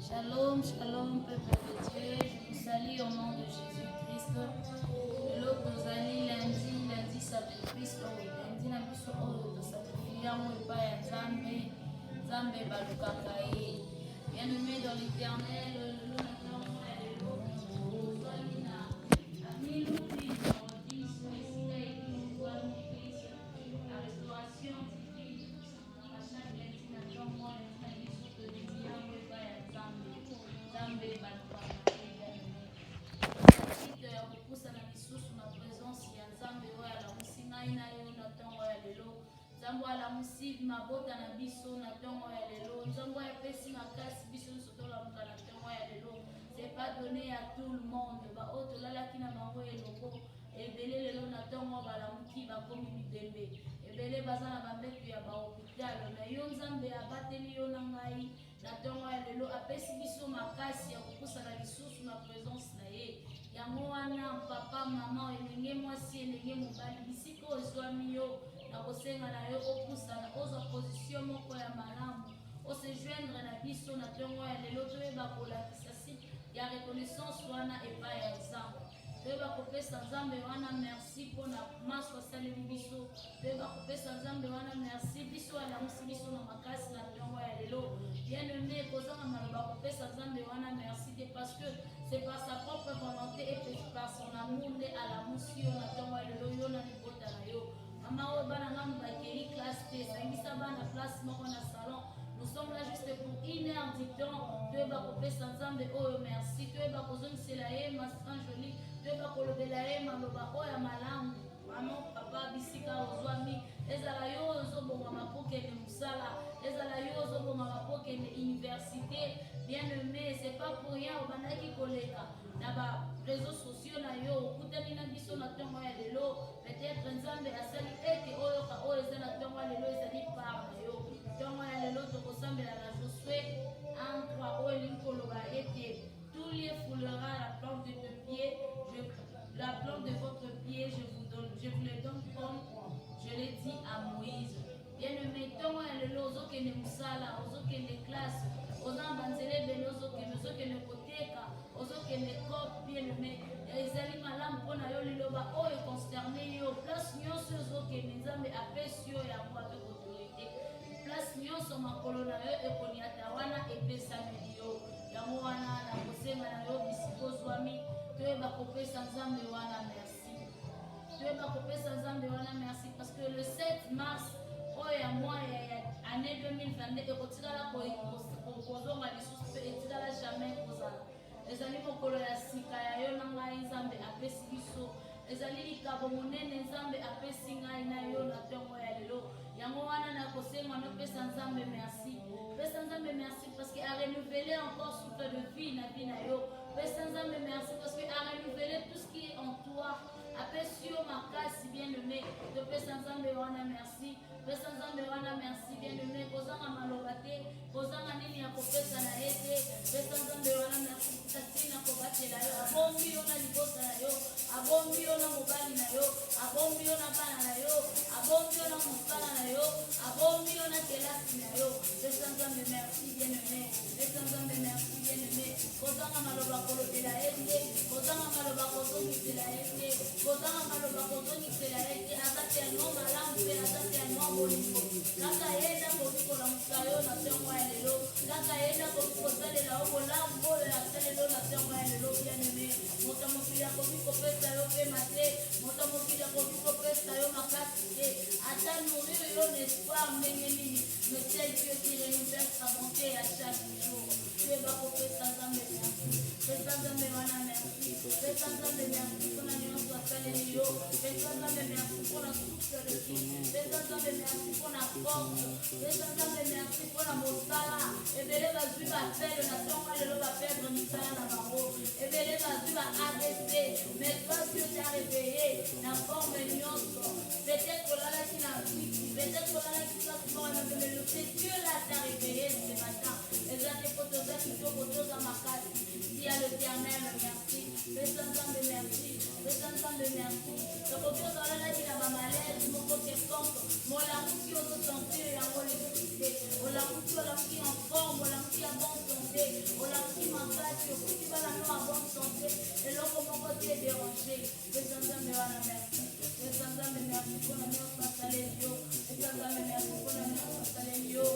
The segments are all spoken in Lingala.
Shalom, shalom, peuple de Dieu. Je vous salue au nom de Jésus-Christ. Lelo tozali lundi sacrifice oyo lundi na biso oyo tosakrifie yango epai ya Nzambe balukaka ye. Bien-aimé dans l'Éternel, lelo na ntango ya lelo tozwami na miluki numéro 10 esika ekozwami la restauration divine na chaque lundi na ntango wana na biso tolindi yango epai ya Nzambe balukaka ye. Titre ya kopusana lisusu na présence ya Nzambe oyo alamusi ngai na yo na ntango ya lelo. Nzambe alamusi mabota na biso na ntango ya lelo. Nzambe apesi makasi biso nyonso tolamuka na ntango ya lelo. C'est pas donné à tout le monde. Baoyo tolalaki na bango elongo ebele lelo na ntango balamuki bakomi midembe. Ebele baza na bambeto ya bahôpital. Na yo Nzambe abateli yo na ngai na ntango ya lelo apesi biso makasi ya kopusana lisusu na présence na ye. Yango wana papa mama elenge mwasi elenge mobali bisika ozwami yo na kosenga na yo opusana ozwa position moko ya malamu ose joindre na biso na ntongo ya lelo toyeba kolakisa site ya reconnaissance wana epai ya Nzambe. Toyeba kopesa Nzambe wana merci mpona maso asaleli biso. Toyeba kopesa Nzambe wana merci biso alamusi biso na makasi na ntongo ya lelo. Bien-aimé kozanga maloba kopesa Nzambe wana merci te parce que c'est par sa propre volonté et par son amour nde alamusi yo na ntongo ya lelo yo na libota na yo. Mama oyo bana ngambo bakeli classe te esangisa bana place moko na salon. Nous sommes là juste pour 1 heure du temps. Toyeba kopesa Nzambe oyo merci. Toyeba kozongisela ye masran joli. Toyeba kolobela ye maloba oyo ya malamu. Maman papa bisika ozwami ezala yo ozobonga mapokende mosala ezala yo ozobonga mapokende université. Bien-aimé, c'est pas pour rien obandaki koleka na ba réseaux sociaux na yo okutani na biso na ntongo ya lelo. Peut-être Nzambe asali ete oyoka oyo eza na ntongo ya lelo ezali par na yo. Ntongo ya lelo tokosambela na Josué 1:3 oyo elingi koloba ete tout lieu foulera la plante de pied, la plante de votre pied je vous le donne comme je l'ai dit à Moïse. Bien-aimé, ntongo ya lelo ozokende mosala ozokende classe ozana banzela ebele ozokende koteka ozokende cope. Bien-aimé, ezali malamu mpona yo liloba oyo consterne yo place nyonso ozokende Nzambe apesi yo yango avec autorité. Place nyonso makolo na yo ekoniata wana epesameli yo. Yango wana na kosenga na yo bisika ozwami toyeba kopesa Nzambe wana merci. Toyeba kopesa Nzambe wana merci parce que le 7 mars oyo ya mwa ya année 2022 ekotikala kozonga lisusu mpe etikala jamais kozala. Ezali mokolo ya sika ya yo na ngai Nzambe apesi biso. Ezali likabo monene Nzambe apesi ngai na yo na ntongo ya lelo. Yango wana na kosenga nopesa Nzambe merci. Pesa Nzambe merci parce que a renouvelé encore souffle de vie na vie na yo. Pesa Nzambe merci parce que a renouvelé tout ce qui est en toi. Apesi yo makasi bien-aimé. Pesa Nzambe wana merci. Pesa Nzambe wana merci bien-aimé. Kozanga maloba te, kozanga nini ya kopesa na ye te. Pesa Nzambe wana merci tatina kobatela yo. Abombi yo na libota na yo, abombi yo na mobali na yo, abombi yo na bana na yo, abombi yo na mosala na yo, abombi yo na kelasi na yo. Pesa Nzambe merci bien-aimé. Pesa Nzambe merci bien-aimé. Kozanga maloba kolobela ye te, kozanga maloba kozongisela ye te, kozanga maloba kozongisela ye te. Azate ya no malamu mpe azate ya no bolingo. Kaka yenda kobikola mosayo na ntongo ya lelo. Kaka yenda kosalela yo bolamu oyo asalelo na ntongo ya lelo bien-aimé. Moto mokili akoki kopesa yo pema te, moto mokili akoki kopesa yo makasi te. Ata nourrir yo l'espoir ndenge nini, mais c'est Dieu qui renouvelle sa bonté à chaque jour. Toyeba kopesa Nzambe merci. Pesa Nzambe wana merci. Pesa Nzambe merci mpona nyonso asaleli yo. Pesa Nzambe merci mpona souffle de vie. Pesa Nzambe merci mpona force. Pesa Nzambe merci mpona mosala. Ebele bazwi bapele na ntongo lelo baperdre misala na bango. Ebele bazwi ba AVC. Mais toi Dieu t'a réveillé na forme nyonso. Peut-être olalaki na wiki, peut-être olalaki place moko na bemelo. C'est Dieu là t'a réveillé ce matin. Ezali kotoza kitoko toza makasi. merci à l'Éternel, merci. Pesa Nzambe, merci. Pesa Nzambe, merci. Sokoki ozalaki na bamaladi moko quelconque, molamuki ozosante yango l'électricité, olamuki en forme, olamuki en bonne santé, olamuki makasi, okuti bana no en bonne santé, eloko moko te dérangé. Pesa Nzambe wana merci. Pesa Nzambe merci mpona nyonso asaleli yo. Pesa Nzambe merci mpona nyonso asaleli yo.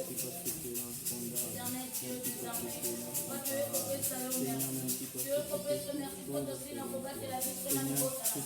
Éternel Dieu, désormais, moi je veux kopesa yo merci. Je veux kopesa merci pour tosina kobatela biso na mibota. Je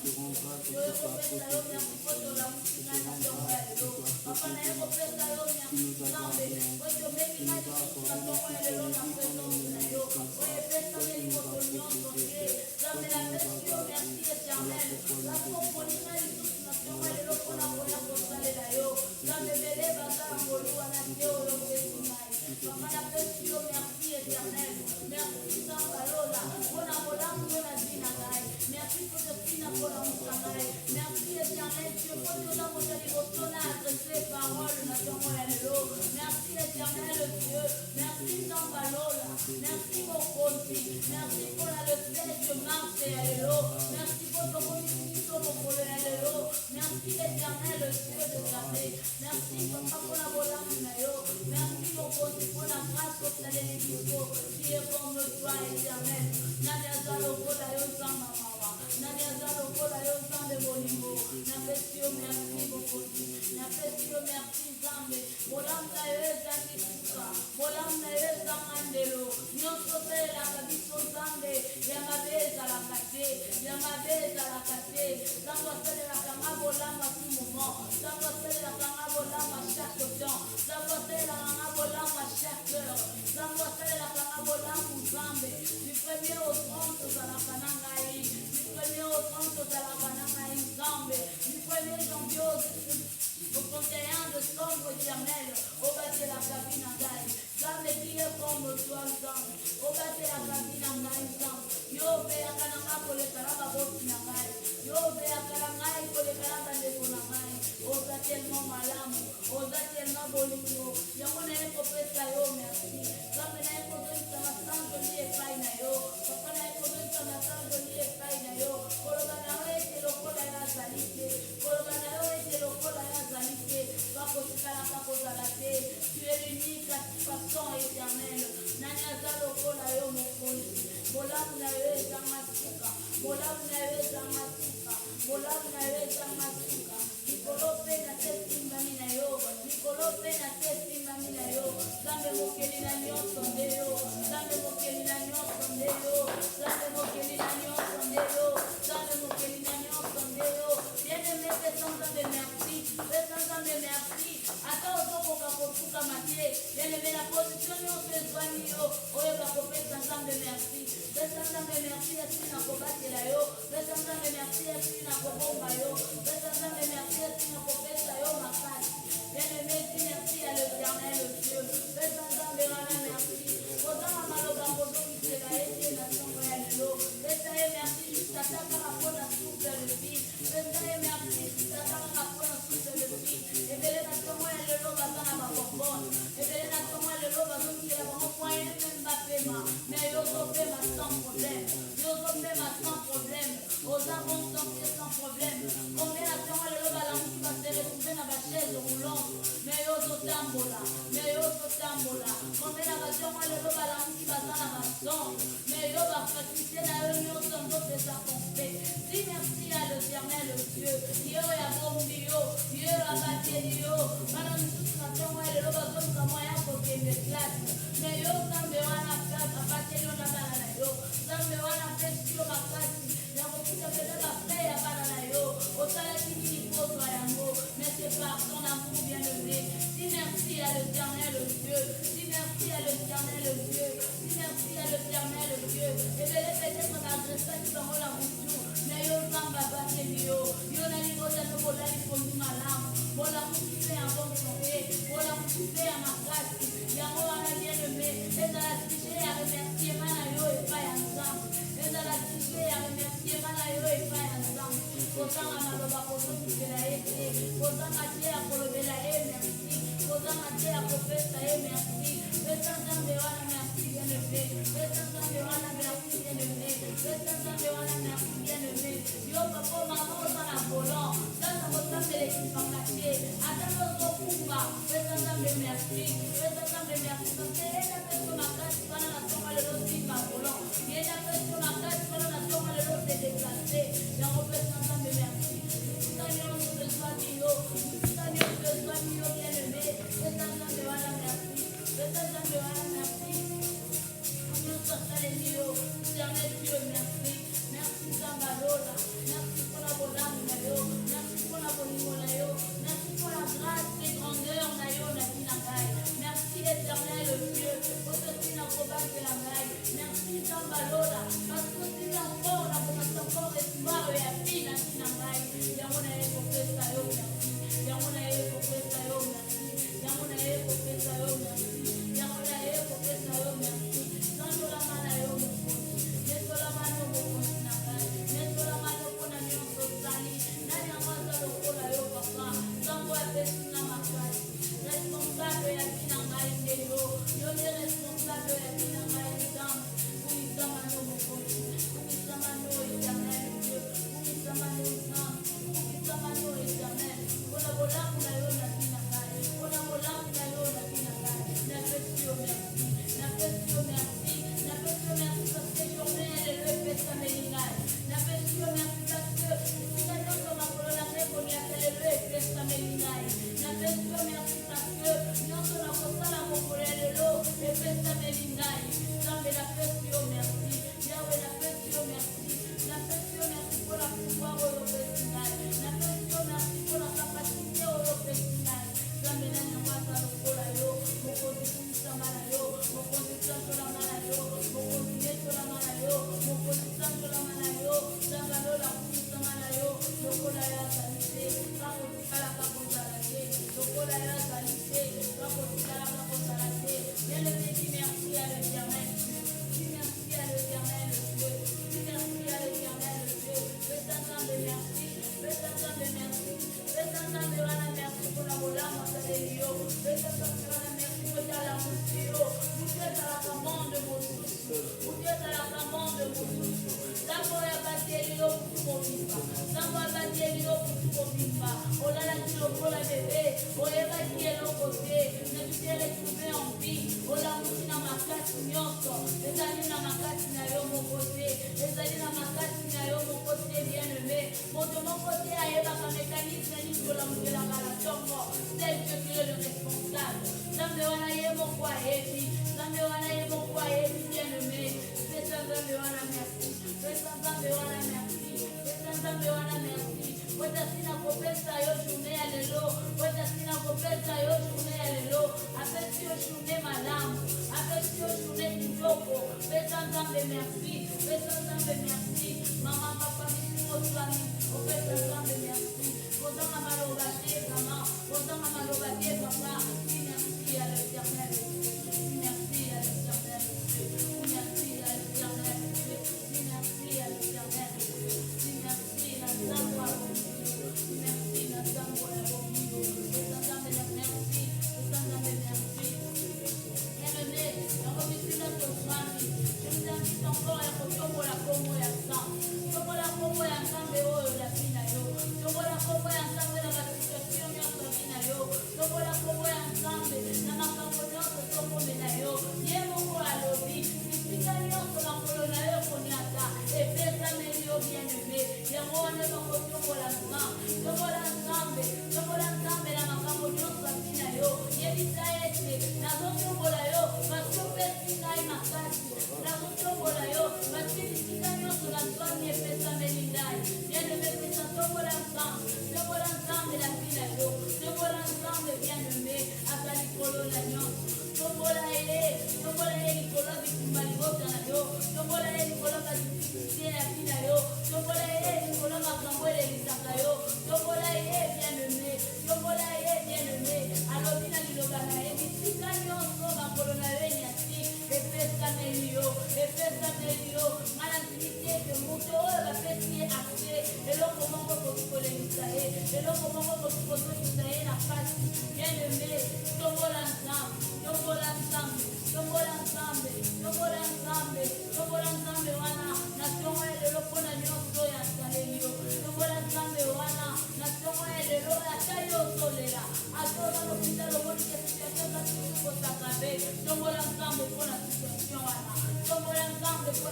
veux kopesa yo merci pour tolamuki na ntongo ya lelo. Papa na ye kopesa yo merci Nzambe, po tomeki na lisusu na ntongo ya lelo na présence na yo. Oyo epesami liboso nyonso te. Nzambe napesi yo merci éternel. Nakomponi na lisusu na ntongo ya lelo mpona koya kosalela yo. Nzambe beleba kala ngoluwa na te oyo kopesi ngai. Papa napesi yo merci éternel. Merci Nzambe lola mpona bolamu yo na vie na ngai. Merci po tosina mpona mosa ngai. Merci éternel Dieu po tozamota liboso na adresse parole na ntongo ya lelo. Merci éternel Dieu. Merci Nzambe lola. Merci mokonzi. Merci mpona le fait marche ya lelo. Merci po tokomisi biso mokolo ya lelo. Merci éternel Dieu de garder. Merci papa mpona bolamu na yo. Merci mokonzi mpona grâce osaleli biso. Tu es comme toi éternel. Nani aza lokola yo Nzambe mawa. Nani aza lokola yo Nzambe bolingo. Napesi yo merci mokonzi. Napesi yo merci Nzambe. Bolamu na yo ezangi suka. Bolamu na yo ezanga ndelo. Nyonso osalelaka biso Nzambe. Ya mabe ezalaka te. Ya mabe ezalaka te. Nzambe asalelaka nga bolamu à tout moment. Nzambe asalelaka nga bolamu à chaque temps. Nzambe asalelaka nga bolamu à chaque heure. Nzambe asalelaka nga bolamu Nzambe. Du premier au 30 ozalaka na ngai. Du premier au 30 ozalaka na ngai Nzambe. Du 1er janvier au 31 décembre éternel. Obate la cabine à ngai. Nzambe qui est comme toi Nzambe. Obate la cabine à ngai Nzambe. Yo obeyaka na nga kolekala baboti na ngai. Yo obeyaka na ngai kolekala bandeko na ngai. Oza tellement malamu. Oza tellement bolingo. Yango na ye kopesa yo merci. Nzambe na ye kozongisa masango li epai na yo. Papa na ye kozongisa masango li epai na yo. Koloba na yo ete lokola yo azali te. Koloba na yo ete lokola yo azali te. Bakotikalaka kozala te. Tu es l'unique façon éternelle. Nani aza lokola yo mokonzi. Bolamu na yo ezanga suka. Bolamu na yo ezanga suka. Bolamu na yo ezanga suka. Likolo pe na te simbami na yo. Likolo pe na te simbami na yo. Nzambe mokeli na nyonso nde yo. Nzambe mokeli na nyonso nde yo. Nzambe mokeli na nyonso nde yo. Nzambe mokeli na nyonso nde yo. Bien-aimé, pesa Nzambe merci. Pesa Nzambe merci. Ata ozokoka kofukama te. Bien-aimé, la position nyonso ezwami yo. Oyo bakopesa Nzambe merci. Pesa Nzambe merci esi na kobatela yo. Pesa Nzambe merci esi na kobomba yo. Pesa Nzambe merci esi na kopesa yo makasi. Bien-aimé, dis merci à l'Éternel Dieu. Pesa Nzambe wana merci. Kozanga maloba kozongisela ete na ntongo ya lelo. Pesa ye merci jusqu'à takaka mpona souffle le vie. Pesa ye merci jusqu'à takaka mpona souffle le vie. Ebele na ntongo ya lelo baza na bakombone. Ebele na ntongo ya lelo bazongela bango moyen même bapema. Mais yo ozopema sans problème. Yo ozopema sans problème. Oza bon santé sans problème. Combien na ntongo ya lelo balamuki base retrouve na bachaise roulante. Mais yo ozotambola. Mais yo ozotambola. Combien na batongo ya lelo balamuki baza na basombre. Mais yo bafacilité na yo nyonso nzoto eza complet. Dis merci à l'Éternel Dieu. Yo ya bombi yo. Yo ya bateli yo. Bana misusu na ntongo ya lelo bazoluka moya kokende classe. Mais yo Nzambe wana abateli yo na bana na yo. Nzambe wana apesi yo makasi. Ya kokuta pele bafre ya bana na yo. Osalaki nini kozwa yango. Mais c'est par ton amour bien-aimé. Dis merci à l'Éternel Dieu. Dis merci à l'Éternel Dieu. Dis merci à l'Éternel Dieu. Et de les peut-être m'adresser sur la mouture. Mais yo Nzambe abateli yo. Yo na libota no bolali pondu malamu. Bola mouture en bonne santé. Bola mouture en makasi. Yango wana bien-aimé. Et dans la tige ya remerciement na yo et pas ensemble. Et dans la tige ya remerciement na yo et pas ensemble. Kozanga maloba kozongela ete. Kozanga te ya kolobela e merci. Kozanga te ya kopesa e merci. Pesa Nzambe wana merci bien-aimé. bien-aimé. Merci bien-aimé. Merci bien-aimé. Yo papa maman osala volant. Sasa botambela ekipakate. Ata nozokumba. Merci. Merci. Parce que ela peso makasi wana nasonga lelo simba volant. Ela peso makasi wana nasonga lelo se déplacer. Yango pesa nzambe merci. Seigneur, nous te soignons. Seigneur, nous te soignons bien-aimé. Pesa nzambe wana merci. Pesa nzambe wana merci. Nous sommes Éternel Dieu, merci. Merci Zambalola. Merci pour la bonne nayo. Merci pour la bonne nayo. Merci pour la grâce et grandeur nayo nakinangai. Merci Éternel Dieu. Pour ce qui n'a pas de la maille. Merci Zambalola. Parce que c'est encore la bonne encore espoir et la vie nakinangai. Yamona eko pesa yo merci. Yamona eko pesa yo merci. Yamona eko pesa yo merci. Yamona eko pesa yo merci. Santo la mana yo merci. Neto la mano mokosi na ngai. Neto la mano pona nyonso zali. Nani amaza lokola yo papa. Sango ya pesi na makasi. Responsable ya bina ngai ndeyo. Yo ne responsable ya bina ngai nzambe. Uisa mano mokosi. Uisa mano Éternel Dieu. Uisa mano nzambe. Uisa mano Éternel. Pona bolamu na yo na bina ngai. Pona bolamu na yo na bina ngai. Na pesi yo merci. Na pesi yo merci. Na pesi yo merci parce que journée elle est le pesa melingai. Na pesi yo merci parce que sika nyonso makolo na ngai koni akele le pesa melingai. Na pesi yo merci parce que nyonso na kosala mokolo ya lelo epesa melingai. Nzambe na pesi yo merci. Yawe na pesi yo merci. Na pesi yo merci pour la pouvoir oyo pesi ngai. Na pesi yo merci pour la capacité oyo pesi ngai. Nzambe na nyangwasa lokola yo. Mokonzi kumisama na yo. Mokonzi santola mana yo. Mokonzi netola mana yo. Mokonzi santola mana yo. Nzambe alola kumisama na yo. Lokola ya salite. Kako tikala kako salate. Lokola ya salite. Kako tikala kako salate. Bien le dis merci à l'Éternel Dieu. Dis merci à l'Éternel Dieu. Dis merci à l'Éternel Dieu. Fais ensemble merci. Fais ensemble merci. Fais ensemble wana merci pour la bolama salelio. Fais ensemble wana merci pour la musio. Vous êtes à la commande de mon souffle. Vous êtes à la commande de mon souffle. Tango ya batelio kumobipa. Tango ya batelio kumobipa. Olala kilo kola bébé. Oyeba kielo kote. Ne tu t'es retrouvé en vie. Ola muti na makasi nyonso. Ezali na makasi na yo mokote. Ezali na makasi na yo mokote bien-aimé. Moto mokote ayebaka mécanisme ni kola mukela kala tongo. C'est Dieu qui est le responsable. Zambe wana ye moko ayebi. Zambe wana ye moko ayebi bien-aimé. C'est Zambe wana merci. C'est Zambe wana merci. C'est Zambe wana merci. Weta sina kopesa yo journée ya lelo. Weta sina kopesa yo journée ya lelo. Apesi yo journée malamu. Apesi yo journée kitoko. Pesa Nzambe merci. Pesa Nzambe merci. Mama papa misi moswami. Opesa Nzambe merci. Kozanga maloba te maman. Kozanga maloba te papa. Merci à l'Éternel. Merci à l'Éternel. Merci à l'Éternel. Merci à l'Éternel. Merci à l'Éternel. Merci Nazambo la Bomio. Nazambe la merci. Nazambe merci. Bien-aimé, la remise de notre famille. Je vous invite encore à Kotomo la Congo ya sang. Tomo la Congo ya sang de haut la Pinayo. Tomo la Congo ya sang de la situation nyonso Pinayo. Tomo la Congo ya sang na makambo nyonso Tomo Menayo. Ye moko alobi. Bisika nyonso na kolo na yo koniata. Epesa melio bien-aimé. Yango wane moko Tomo la sang. Tomo la Nzambe. Tomo la Nzambe na makambo nyonso Pinayo. Yebisa ete nazotombola yo. Parce pesi ngai makasi. Nazotombola yo. Parce bisika nyonso na twani epesa melindai. Bien-aimé pesa tombola Nzambe. Tombola Nzambe la pina yo. Tombola Nzambe bien-aimé. Aka likolo na nyonso. Tombola ye likolo bikumba libota na yo. Tombola ye likolo badifisite ya pina yo. Tombola ye likolo makambo elelisaka yo. Tombola ye bien-aimé. Tombola ye bien-aimé. Alobi na liloba na ye. Bisika nyonso makolo na yo enyati. Epesa melio. Epesa melio. Ngana ntinite ke moto oyo bapesi ye akse. Eloko moko kotukolelisa ye. Eloko moko kotukozokisa ye na pasi. Bien-aimé. Tombola Nzambe. Tombola Nzambe. Tombola Nzambe. Tombola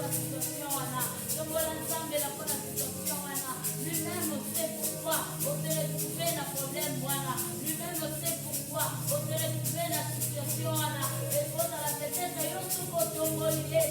la situation wana. Tombola nzambe la pona situation wana. Lui-même sait pourquoi on te retrouvé dans le problème wana. Lui-même sait pourquoi on te retrouvé dans la situation wana. Et pour la peut-être yo suko tombolile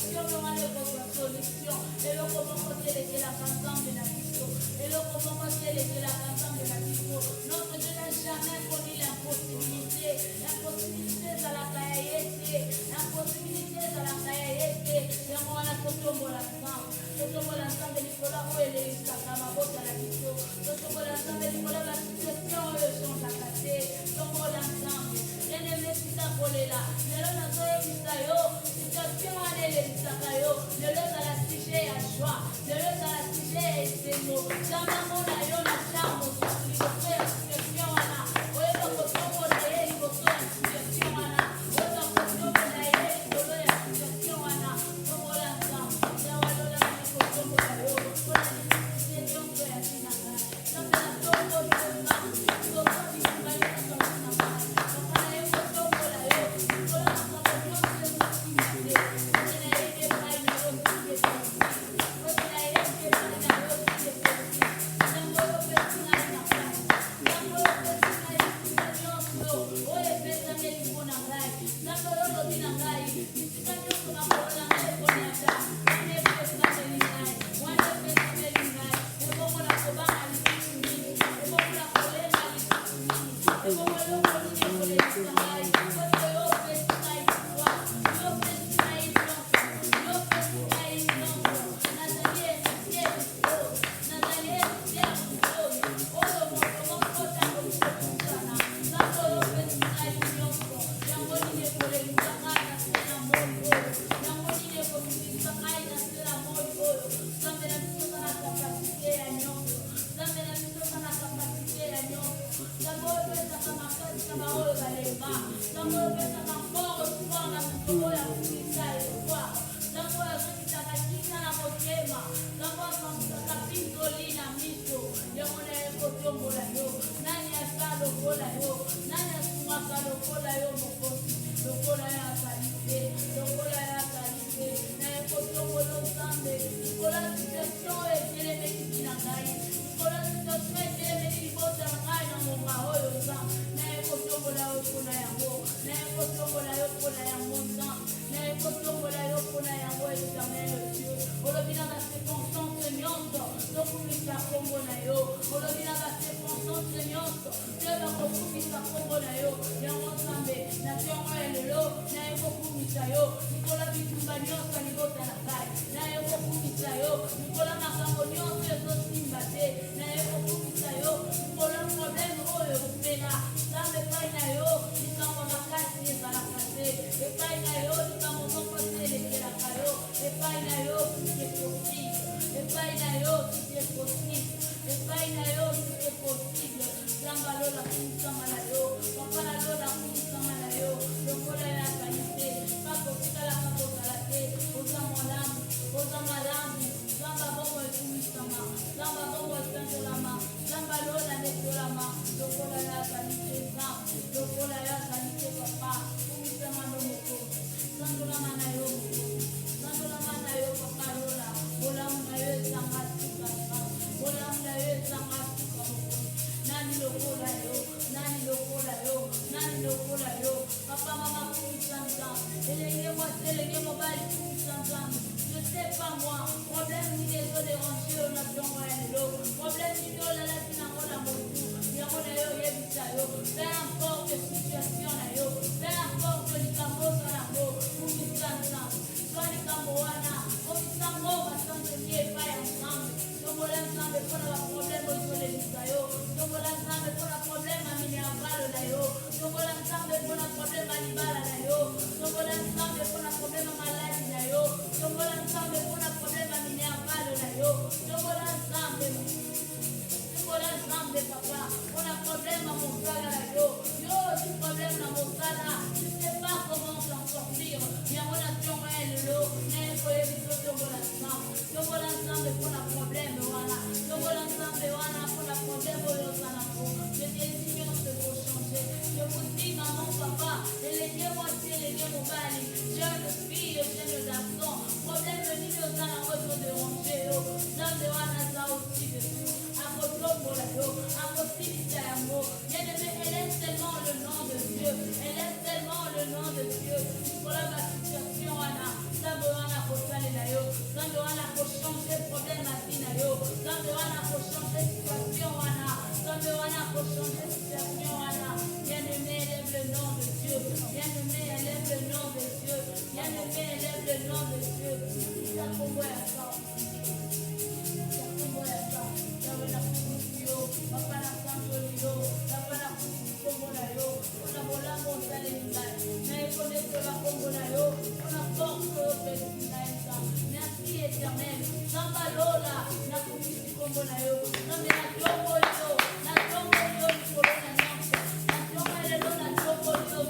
situation wana ko solution. Et le comment c'est la ensemble na biso. Et le comment c'est la ensemble na biso. Notre Dieu n'a jamais connu l'impossibilité. L'impossibilité dans la caïete. L'impossibilité dans la caïete. Et on a tombola ensemble. Tombola ensemble Nicolas où elle est sakamabota la biso. Tombola ensemble Nicolas la situation où ils sont attaqués. Tombola ensemble. L'ennemi sita kolela. Lelo na zoe bisayo. Situation alele bisakayo. Lelo za la sujet à joie. Lelo za la sujet à esengo. Sama mona yo na chamo. Liboso ya situation wana. Oyeba kotongo na ye liboso ya situation wana. Oyeba kotongo na ye liboso ya situation wana. Tombola ensemble. Yawa lola na kotongo na yo. Kola ni nyonso ya sinanga. Sambe na tongo na yo. Soka bisimba yo na tongo na yo. Je vous dis, maman, papa, Nzambe wana kochange problème à vie na yo. Nzambe wana kochange situation wana. Nzambe wana kochange situation wana. Bien-aimé, élève le nom de Dieu. Bien-aimé, élève le nom de Dieu. Bien-aimé, élève le nom de Dieu. Ça combo ya ça. Ça combo ya ça. Ça va la yo. Papa la santo yo. Papa la combo na yo. On a volé mon salémina. Mais connaître la combo na yo. On a force au pédina. Merci éternel. Samba lola. Na kumisi combo na yo. Name na tombo yo. Na tombo yo. Corona nyamsa. Na tombo yo. Na tombo yo.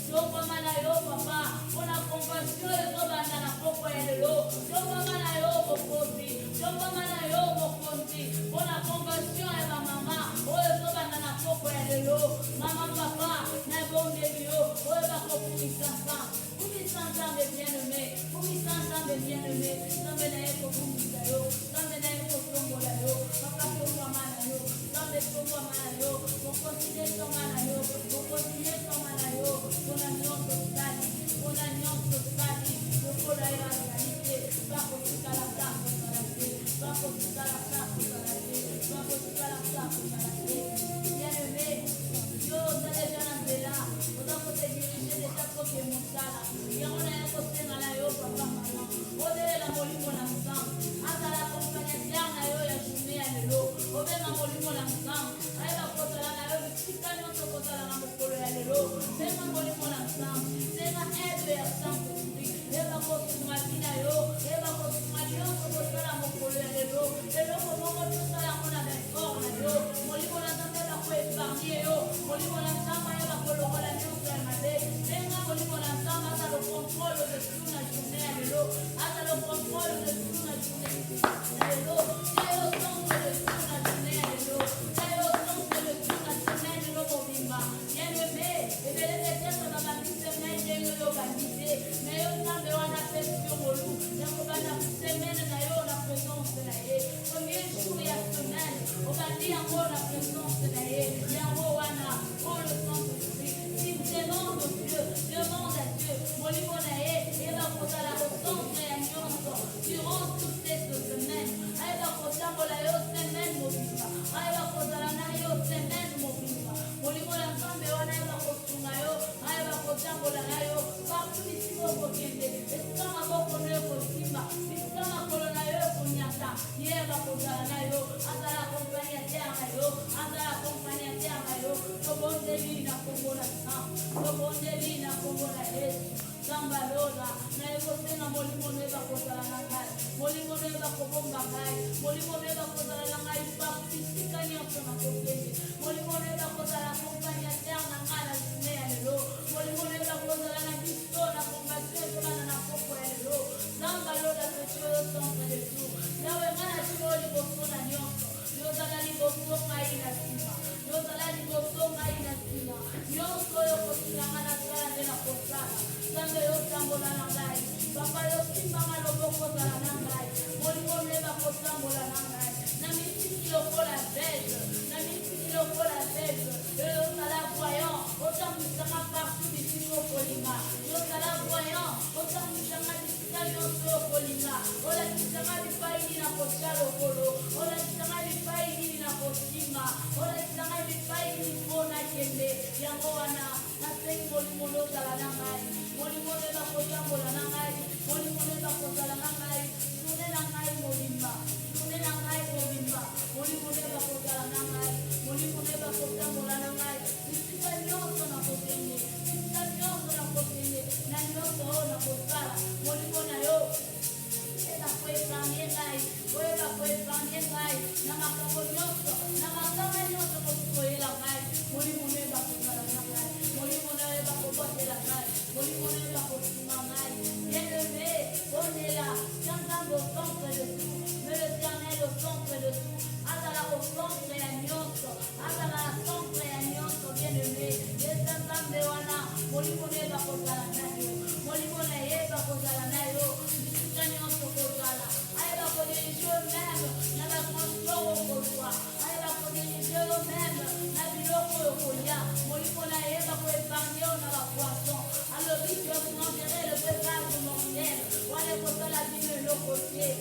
Tombo mana yo papa. On a compassion et on va na poko yo. Tombo mana yo bokozi. Tombo mana yo bokozi. On a compassion et ma maman. Oyo to va na poko yo. Maman papa. Na bonde yo. Oyo ba ko kumisasa. Kumisasa me bien-aimé. Kumisasa me bien-aimé. Name na eko kumisa yo. Name na eko tombo la yo. Papa tombo mana yo. Name tombo mana yo. Mo continue tombo mana yo. Mo continue tombo mana yo. On a nyonso stadi. On a nyonso stadi. Lokola yo réalité. Bako tukala sako salate. Bako tukala sako salate. Bako tukala sako salate. Bien-aimé. Yo tale jana nzela. Oza kote dirige de chaque côté mosala. Yango na yako senga na yo papa mama. Odelela molimo na nzambe. Azala kompanya na yo ya journée ya lelo. Obenga molimo na nzambe. Ayeba kozala na yo bisika nyonso kozala na mokolo ya lelo. Senga molimo na nzambe. Senga aide ya Saint-Esprit. Eba kosunga bina yo. Eba kosunga nyonso kozala mokolo ya lelo. Eloko moko tosala yango na effort na yo. Molimo na nzambe eba koepargne yo. Molimo na nzambe eba kolongola nyonso ya mabe. Senga molimo na nzambe aza le contrôle de tout na journée ya lelo. Aza le contrôle de tout na journée ya lelo. Tayo tongo de tout na journée ya lelo. Tayo tongo de tout na journée ya lelo mobimba. Bien-aimé, ebele peut-être na bandi semaine ndenge yo bandite. Mais yo nzambe wana pesi molu. Yango bana semaine na yo na présence na ye. Premier jour ya semaine, obandi yango na présence na ye. Yango wana, oh le Saint-Esprit. Si demande au Dieu, demande à Dieu. Molimo na ye, eba kozala au centre ya nyonso. Durant toute cette semaine, ayeba kotambola yo semaine mobimba. Ayeba kozala na yo semaine mobimba. Molimo na nzambe wana ayeba kosunga yo. Ayeba kotambola na yo. Partout bisiko kokende. Esika maboko na yo kosimba. Esika makolo na yo konyata. Yeba kozala na yo. Azala accompagnateur na yo. Azala accompagnateur na yo. Tobondeli na kombo na nzambe. Tobondeli na kombo na Yesu. Samba lola. Na ekosenga molimo neba kozala na ngai. Molimo neba kobomba ngai. Molimo neba kozala na ngai. Partisika nyonso na kokende. Molimo neba kozala accompagnateur na ngai na journée ya lelo. Molimo neba kozala na biso na compassion ezolana na poko ya lelo. Samba lola soki oyo centre de tout. Yawe ngai na tino liboso na nyonso. Yozala liboso ngai na nsima. Yozala liboso ngai na nsima. Nyonso oyo kosilanga na sala nde na kosala. Nzambe yotambola na ngai. Papa yosimbanga loboko ozala na ngai. Molimo neba kotambola na ngai. Na mitiki lokola beige. Na mitiki lokola beige. Yozala voyant. Otambwisanga partout bisiko kolinga. Yozala voyant. Otambwisanga bisika nyonso kolinga. Olakisanga bipai nini na kotya lokolo. Olakisanga bipai nini na kosimba. Olakisanga bipai nini mpona kende. Yango wana nasengi molimo ozala na ngai. Molimo neba kotambola na ngai. Molimo neba kozala na ngai. Tune na ngai molimba. Tune na ngai mobimba. Molimo neba kozala na ngai. Molimo neba kotambola na ngai. Bisika nyonso na kokende. Bisika nyonso na kokende. Na nyonso oyo na kosala. Molimo na yo eba koepargne ngai. Oyeba koepargne ngai. Na makambo nyonso. Na makambo nyonso kokoyela ngai. Molimo neba kozala na ngai. Molimo neba kobotela ngai. Molimo neba kosunga ngai. Bien-aimé, on est là. Nzambe au centre de tout. Mais l'Éternel au centre de tout. Azala au centre ya nyonso. Azala au centre ya nyonso. Bien-aimé, Yesu Nzambe wana. Molimo neba kozala na yo. Molimo na yeba kozala na yo. Bisika nyonso kozala. Ayeba kodirige eux-mêmes na bakonso okozwa. Ayeba kodirige eux-mêmes na biloko okolia. Molimo na yeba koepargne yo na bapoisson. Alors vite, je vous enverrai le peuple mortel. Wale kozala bino eloko te.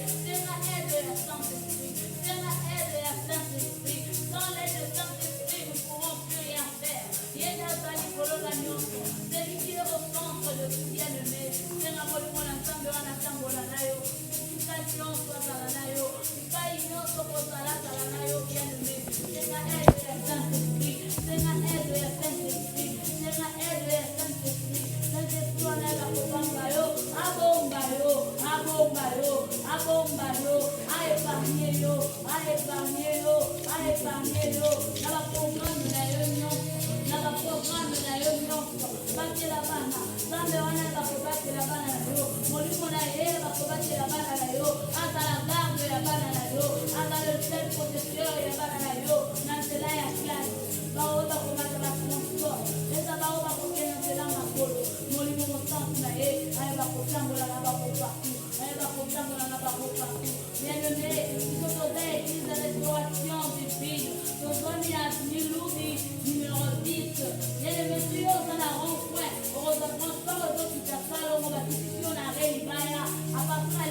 nyonso azala na yo bipai nyonso kozala azala na yo bien-aimé senga aide ya Saint-Esprit senga aide ya Saint-Esprit senga aide ya Saint-Esprit Saint-Esprit wana bakobanga yo abonga yo abonga yo abonga yo aépargne yo aépargne yo aépargne yo na baprogramme na yo nyonso na baprogramme na yo nyonso batela bana Nzambe wana bakobatela bana na yo molimo na ye bakobatela bana na yo azala garde ya bana na yo azala le seul protecteur ya bana na yo na nzela ya classe bao bakobata batransport eza bao bakokenda nzela makolo molimo mosantu na ye aye bakotambola na bango partout aye bakotambola na bango partout bien-aimé biso toza église ya restauration divine tozwami ya milubi numéro 10 bien-aimé soyo oza na rond-point okozwa transport ozokita salongo bakitisi na relibaya apatra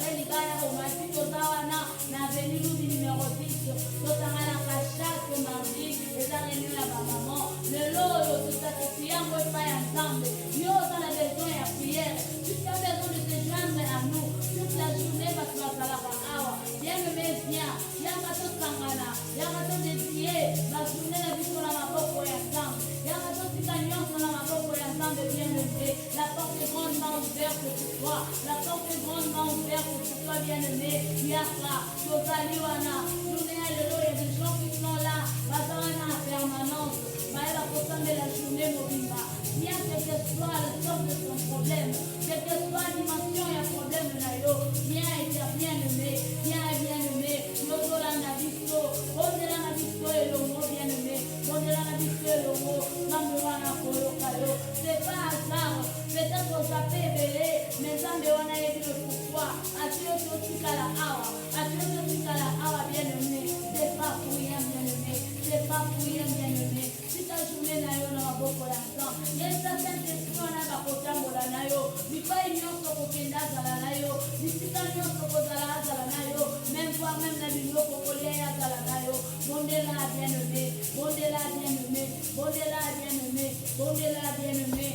relibaya omati toza wana na aveni lubi numéro 10 tosanganaka chaque mardi eza réunion ya bamama lelo oyo totakisi yango epai ya Nzambe yo oza na besoin ya prière tu as besoin de te joindre à nous toute la journée bato bazalaka awa bien-aimé viens yanga tosangana yanga todédie bajournée na biso na maboko ya Nzambe yanga totika nyonso na maboko ya Nzambe bien-aimé la porte est grandement ouverte pour toi la porte est grandement ouverte pour toi bien-aimé yaka tozali wana journée ya lelo ya des gens qui sont là baza wana en permanence bayeba kosambela journée mobimba bien quel que soit le sort de ton problème quel que soit l'dimension ya problème na yo bien et bien-aimé bien-aimé yozolanda biso ondela na biso elongo bien-aimé ondela na biso elongo Nzambe wana koyoka yo c'est pas hasard peut-être ozape ebele mais Nzambe wana yebi le pourquoi ati yo totikala awa bien-aimé c'est pas pour rien bien-aimé c'est pas pour rien bien-aimé si ta journée na yo na maboko ya Nzambe yesa Saint-Esprit wana bakotambola na yo bipai nyonso kokenda azala na yo bisika nyonso kozala azala na yo même voire même na biloko kolia azala na yo bondela bien-aimé bondela bien-aimé bondela bien-aimé bondela bien-aimé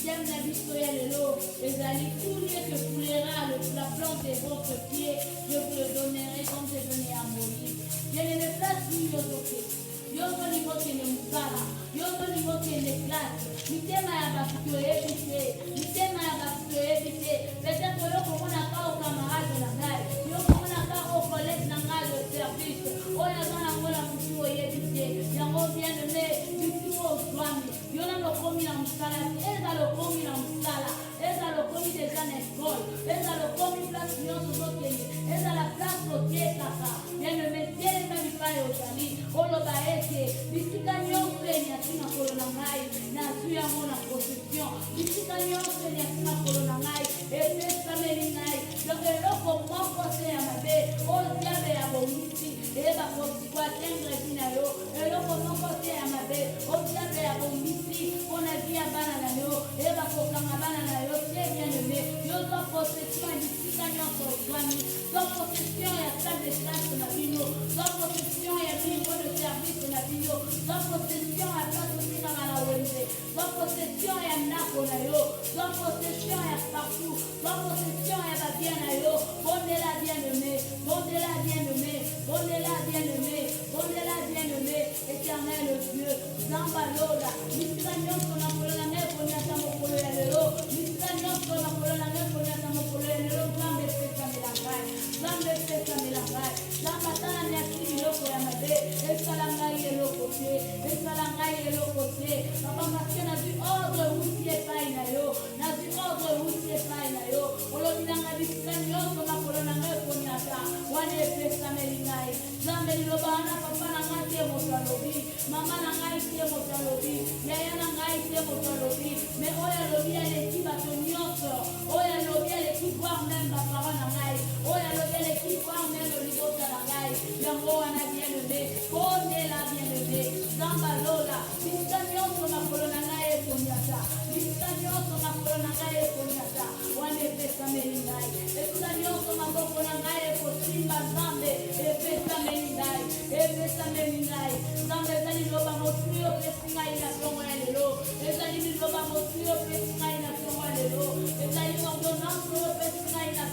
Tiens la biso ya lelo ezali tout lieu que coulera la plante de votre pied je vous le donnerai comme j'ai donné à Moïse bien-aimé place yozoke yozo limokende mosala yozo limokende classe mitema ya bato toyebi te mitema ya bato toyebi te peut-être yo komonaka o camarade na ngai yo komonaka o collègue na ngai de service oyo aza nango na motu oyebi te yango bien-aimé bitu ozwami yo na lokomi na mosala eza lokomi na mosala eza lokomi deja na ekole eza lokomi place nyonso ozokende eza la place otekaka bien-aimé telema bipai ozali oloba ete bisika nyonso eniasi makolo na ngai nazwi yango na possession bisika nyonso eniasi makolo na ngai epesameli ngai donc eloko moko te ya mabe oyo diable ya bomisi eyeba koatengre vi na yo eloko moko te ya mabe oyo diable ya bomisi mpona vi ya bana na yo eyeba kokanga bana na yo te bien-aimé yo zwa possession ya bisika nyonso ozwami zwa possession ya salle de classe na bino zwa possession ya bureau de service na bino zwa possession ya place otikaka na wenze zwa possession ya ndako na yo zwa possession ya partout zwa possession ya babien na yo bondela bien-aimé bondela bien-aimé bondela bien-aimé bondela bien-aimé éternel Dieu Nzamba lola bisika nyonso na mokolo na ngai koniata mokolo ya lelo bisika nyonso na mokolo na ngai koniata mokolo ya lelo Nzambe epesamela ngai Nzambe epesamela ngai Nzambe atala miaki biloko ya mabe esala ngai eloko te esala ngai eloko te papa parce nazwi ordre wuti epai na yo nazwi ordre wuti epai na yo olobi na ngai bisika nyonso makolo na ngai koniata wana epesameli ngai Nzambe liloba wana papa na ngai te moto alobi mama na ngai te moto alobi yaya na ngai te moto alobi mais oyo alobi aleki bato nyonso oyo alobi aleki voir même baparent na ngai oyo alobi aleki voir même libota na ngai yango wana bien-aimé bondela bien-aimé Nzamba lola bisika nyonso makolo na ngai ekoniata bisika nyonso makolo na ngai ekoniata wana epesameli ngai esika nyonso maboko na ngai ekosimba Nzambe epesameli ngai epesameli ngai Nzambe ezali liloba motui opesi ngai na tongo ya lelo ezali liloba motui opesi ngai na tongo ya lelo ezali ordonnance opesi ngai na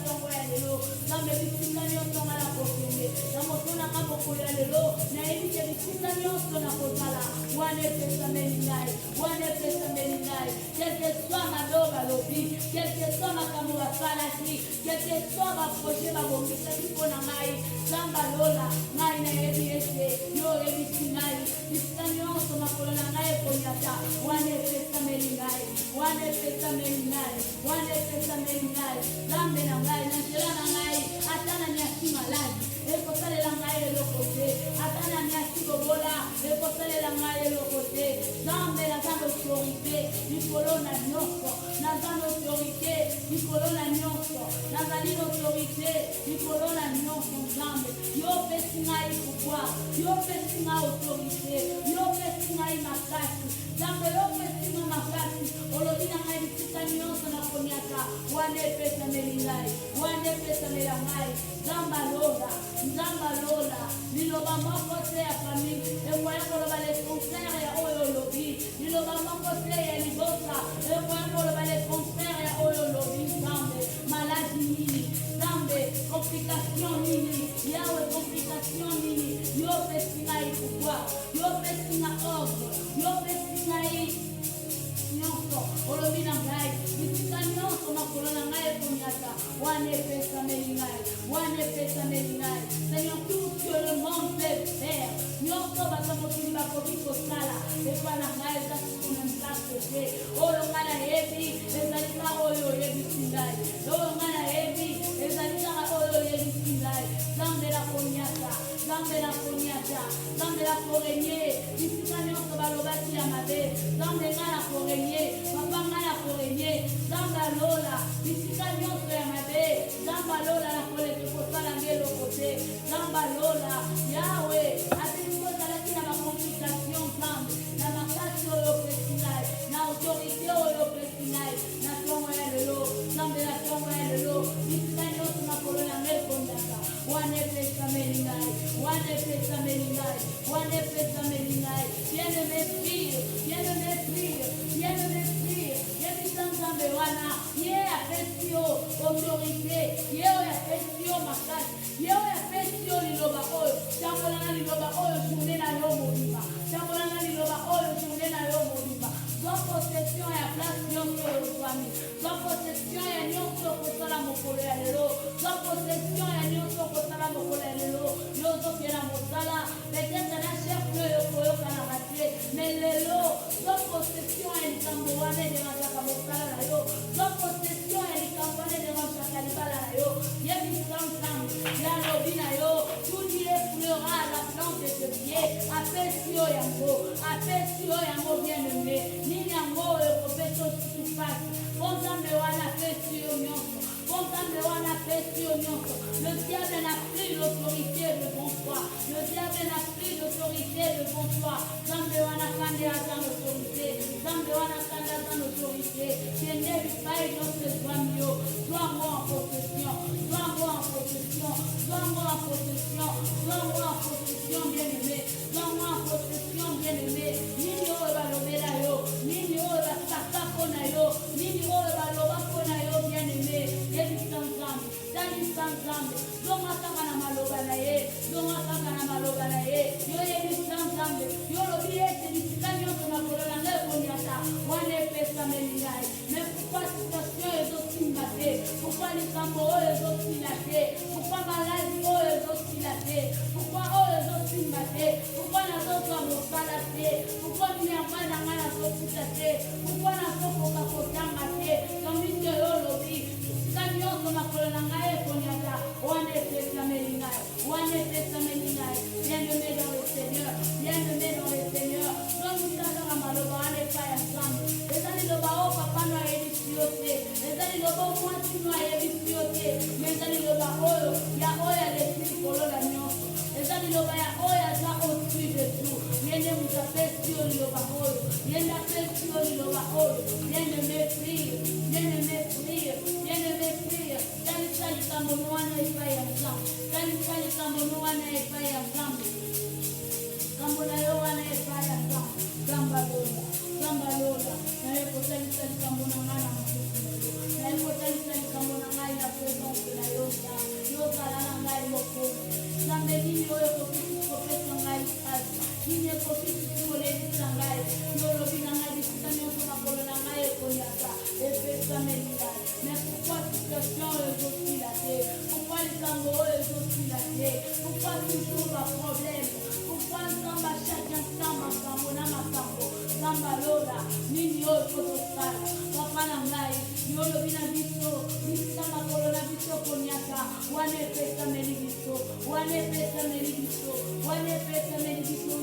bisika nyonso na kozala wana epesameli ngai, wana epesameli ngai. Quel que soit maloba lobi, quel que soit makambo basalaki, quel que soit baprojet babongisaki mpo na ngai, Nzambe alola ngai nayebi ete yo oyebisi ngai bisika nyonso makolo na ngai ekoniata wana epesameli ngai, wana epesameli ngai, wana epesameli ngai. Nzambe na ngai na nzela na ngai ata na nyasi maladi ekosalela ngai eloko te, ata na nyasi bobola ekosalela ngai eloko te. Nzambe naza na autorité likolo na nyonso, naza na autorité likolo na nyonso, nazali na autorité likolo na nyonso. Nzambe yo pesi ngai pouvoir, yo pesi ngai autorité, yo pesi ngai makasi. Nzambe yo pesi ngai makasi, olobi na ngai bisika nyonso na koniaka wana epesameli ngai, wana epesamela ngai. Nzambe alola, Nzambe alola liloba moko te ya famille ekoya koloba le contraire ya oyo olobi, liloba moko te ya libosa ekoya koloba le contraire ya oyo olobi. Nzambe maladi nini, Nzambe complication nini, yawe complication nini, yo pesi ngai pouvoir, yo pesi ngai ordre, yo pesi ngai nyonso olobi na ngai bisika nyonso makolo na ngai ekoniata wana epesameli ngai, wana epesameli ngai. Seigneur, tout ce que le monde peut faire nyonso bato mokili bakoki kosala epa na ngai eza sikuna nsako te. Oyo ngai nayebi ezali kaka oyo oyebisi ngai, oyo ngai nayebi ezali kaka oyo oyebisi ngai. Nzambe na koniata, Nzambe na koniata, Nzambe na korenye bisika nyonso balobaki ya mabe. Nzambe ngai na korenye, papa ngai na korenye. Nzambe alola bisika nyonso ya mabe, Nzambe alola na koleki kosala ngai eloko te. Nzambe alola yawe ateli kozalaki na bakomplikation. Nzambe na makasi oyo opesi ngai, na autorité oyo opesi ngai, na tongo ya lelo. Nzambe na tongo ya lelo bisika nyonso makolo na ngai ekondaka wana epesameli ngai, wana epesameli ngai, wana epesameli ngai. Viens de m'écrire, viens de m'écrire, viens de m'écrire. Yebisa Nzambe wana ye apesi yo autorité, ye oyo apesi yo makasi, ye oyo apesi yo liloba oyo. Tambolanga liloba oyo journée na yo mobimba, tambolanga liloba oyo journée na yo mobimba. Sois possession ya place nyonso oyo ozwami, sois possession ya nyonso okosala mokolo ya lelo, sois possession ya nyonso okosala mokolo ya lelo. Yo ozokela mosala peut-être na chef oyo koyokanaka te, mais lelo sois possession ya likambo wana ederanjaka mosala na yo, sois possession ya likambo wana ederanjaka libala na yo. Yebisa Nzambe ya lobi na yo, tout Dieu pleura à la plante de ce pied, apesi yo yango, apesi yo yango bien-aimé. Nini yango oyo kopesa osukupasi, po Nzambe wana apesi yo nyonso, po Nzambe wana apesi yo nyonso. Le diable n'a pris l'autorité devant toi, le diable n'a pris l'autorité devant toi. Nzambe wana kande aza l'autorité, Nzambe wana kande aza l'autorité. Kende bipai nyonso ezwami yo, zwango en possession, zwango en possession, zwango en possession, zwango en possession bien-aimé, zwango en possession bien-aimé. Nini oyo balobela yo, nini oyo basaka mpona yo, nini oyo baloba mpona yo bien-aimé. Yebisa Nzambe, talisa Nzambe, zonga kaka na maloba na ye, zonga kaka na maloba na ye. Yo yebisa Nzambe, yo lobi ete bisika nyonso makolo na ngai ekoniata wana epesameli ngai. Mais pourquoi situation ezotinga te, pourquoi likambo oyo ezosila te, pourquoi maladi oyo ezosila te, pourquoi oyo ezotinga te, pourquoi nazozwa mosala te, pourquoi minyama na ngai nazokuta te, pourquoi nazokoka kotanga te. Kambi te yo lobi bisika nyonso makolo na ngai ekoniata wana epesameli ngai, wana epesameli ngai. Bien-aimé dans le Seigneur, bien-aimé dans le Seigneur. Zongisa maloba wana epai ya Nzambe, eza liloba oyo papa no ayebisi yo te, eza liloba oyo mwasi no ayebisi yo te, mais eza liloba oyo ya oyo aleki likolo na nyonso, eza liloba ya oyo aza au-dessus de tout. Yende moto apesi yo liloba oyo, yende apesi yo liloba oyo. Bien-aimé prie, bien-aimé prie, bien-aimé prie. Talisa likambo wana epai ya Nzambe, talisa likambo wana epai ya Nzambe, kambo na yo wana epai ya Nzambe. Nzambe alola, Nzambe alola, naye kotalisa likambo na ngai na masuku na yo, naye kotalisa likambo na ngai na presence na yo. Yo kala na ngai mokonzi, Nzambe nini oyo kopesa ngai pasi, Mais pourquoi situation est aussi la terre? Pourquoi les tambours est aussi la terre? Pourquoi toujours un problème? Pourquoi samba chacun samba sambo na masambo samba lola nini oto tosala papa na ngai yolo bina biso bisama kolona biso konyaka wane pesa meli biso wane pesa meli biso wane pesa meli biso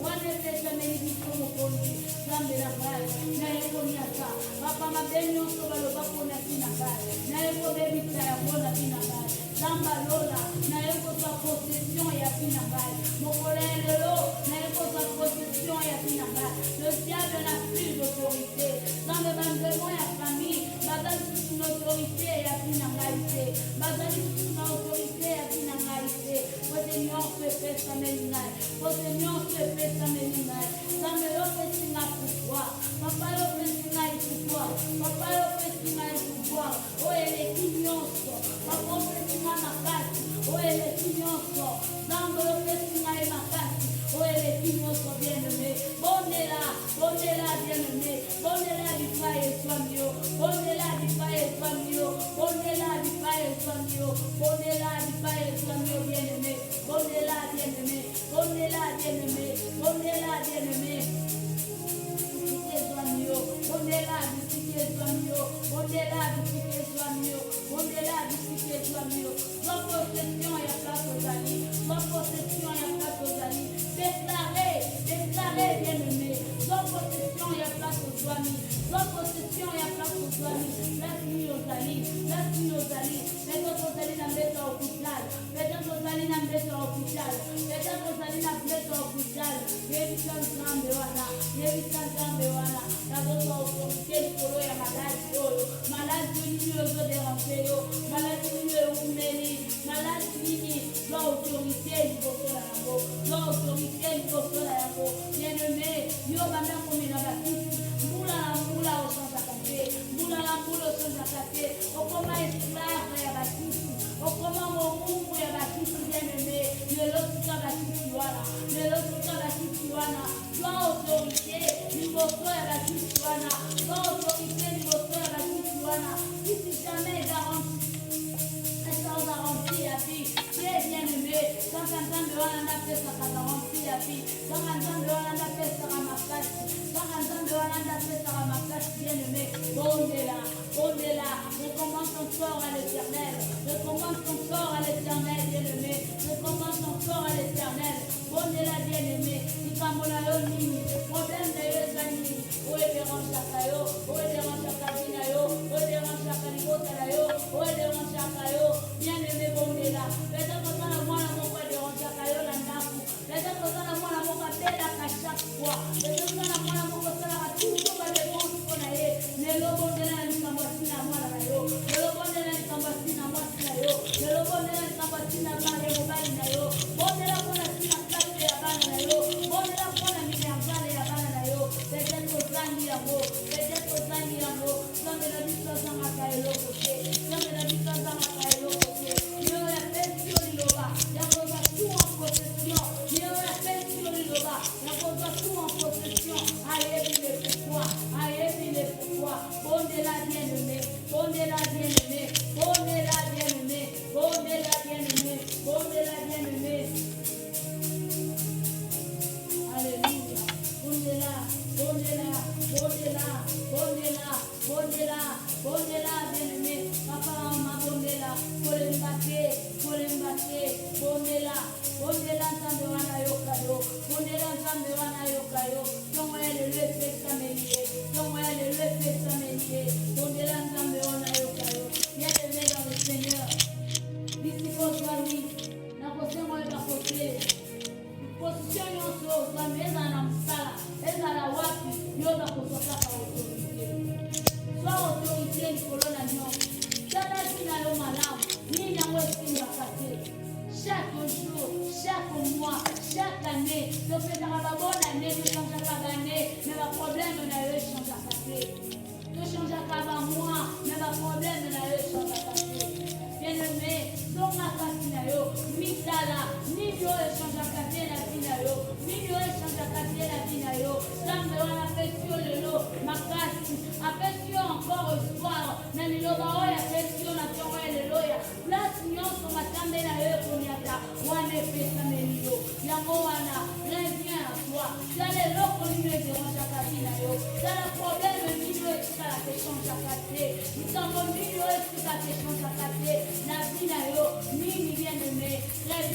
wane pesa meli biso mokonzi zambe na ngai na ekonyaka papa mabeni oso baloba pona tina ngai na ekobebisa yango na tina ngai samba lola na ekozwa possession ya tina ngai mokolelelo na ekozwa possession ya tina ngai le diable n'a plus d'autorité zambe bandemo ya famille bazali susu na autorité ya tina ngai te bazali susu na autorité ya tina ngai te pote nyonso epesa meli ngai pote nyonso epesa meli ngai zambe yopesi ngai pouvoir papa yopesi ngai pouvoir papa yopesi ngai pouvoir oyo eleki nyonso papa opesi ngai makasi oyo eleki nyonso zambe yopesi ngai makasi oyo eleki nyonso bien-aimé bondela bondela bien-aimé bondela bipai eswamio bondela bipai eswamio bondela bipai eswamio bondela bipai eswamio bien-aimé bondela bien-aimé bondela bien-aimé bondela bien-aimé bondela bisike eswamio bondela bisike eswamio bondela bisike eswamio soit possession ya place ozali soit possession ya place ozali déclaré bien-aimé soit possession ya place ozwami soit possession ya place ozwami place nini ozali peut-être ozali na mbeto ya hôpital peut-être ozali na mbeto ya hôpital peut-être ozali na mbeto ya hôpital yebisa nzambe wana nakozwa autorité likolo ya maladi oyo maladi nini ozoderange yo maladi nini eumeli maladi nini zwa autorité liboso na yango zwa autorité liboso na yango bien-aimé yo banda komela bakisi mbula na mbula osanzaka te mbula na mbula osanzaka te okoma esclave ya bakisi okoma momungu ya bakisi bien-aimé lelo tika bakisi wana zwa autorité liboso ya bakisi wana zwa autorité liboso ya bakisi wana kisi jamais garanti garantie ya vie très bien-aimé kaka nzambe wana ndapesaka garantie ya vie kaka nzambe wana ndapesaka makasi kaka nzambe wana ndapesaka makasi bien-aimé bondela recommande ton corps à l'éternel recommande ton corps à l'éternel bien-aimé recommande ton corps à l'éternel bondela bien-aimé likambo na yo nini problème na yo eza nini oyo dérangeaka yo oyo dérangeaka vi na yo oyo dérangeaka libota na yo oyo dérangeaka yo bien-aimé bondela peut-être oza na mwana moko adérangeaka yo na ndako peut-être oza na mwana moko abelaka chaque fois peut-être oza na mwana moko osalaka toujours badépense mpo na ye lelo bondela na likambo asina mwana na yo lelo bondela na likambo asina mwasi na yo lelo bondela na likambo asina bana mobali na yo bondela mpona asina place ya bana na yo bondela mpona minervale ya bana na yo peut-être ozangi yango peut-être ozangi yango nzambe na biso azangaka eloko te nzambe na biso azangaka eloko te yo yapesi yo liloba yakozwa tout en possession yo yapesi yo liloba yakozwa tout en possession ayebi le pourquoi bondela bien-aimé bondela bien-aimé bondela bien-aimé bondela bien-aimé bondela bien-aimé alléluia bondela bien-aimé papa mama bondela kolembate bondela nzambe wana yoka yo bondela nzambe wana yoka yo ntongo ya lelo epesameli ye bondela nzambe wana yoka yo bien-aimé dans le Seigneur bisika ozwami nakosenga oyeba kote position nyonso ozwami ezala na mosala ezala wapi yo bakozwa kaka autorité zwa autorité likolo na nyonso tala ntina yo malamu nini yango esimbaka te chaque jour chaque mois chaque année topesaka babona année tosanzaka bane me baproblème na yo